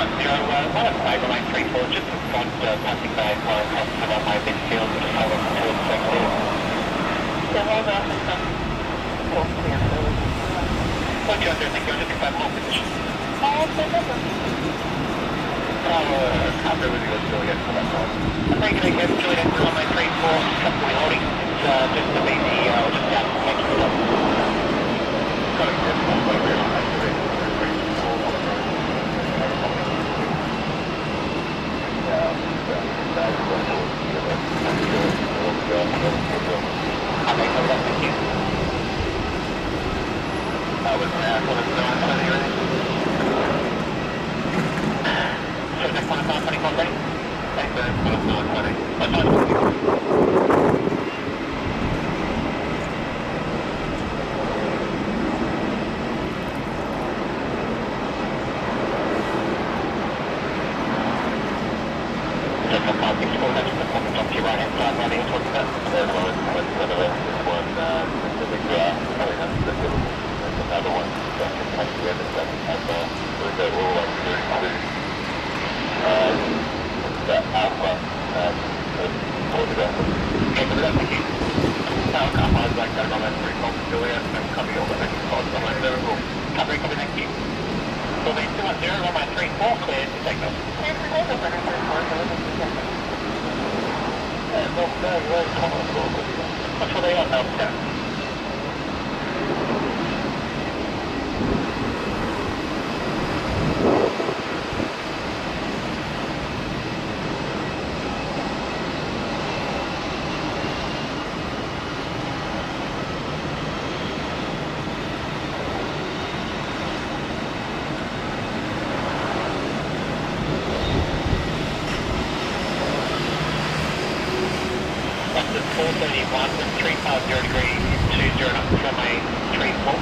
RWY34, just in front, passing by across the runway midfield, just hold on to the sector. Yeah, hold on. What do you do? Think you're looking for more position? Can't do really good still yet for that one. I'm taking again, Juliet, runway 34, comfortably holding. It's just the BC, just down the next stop. Got to get one way around that direct. Okay, so that's thank you. That was now, what is the next one here? So next one is 921 ready? Thanks, what is 920? What time is it? That's what they are now, degrees, 20 runway 34.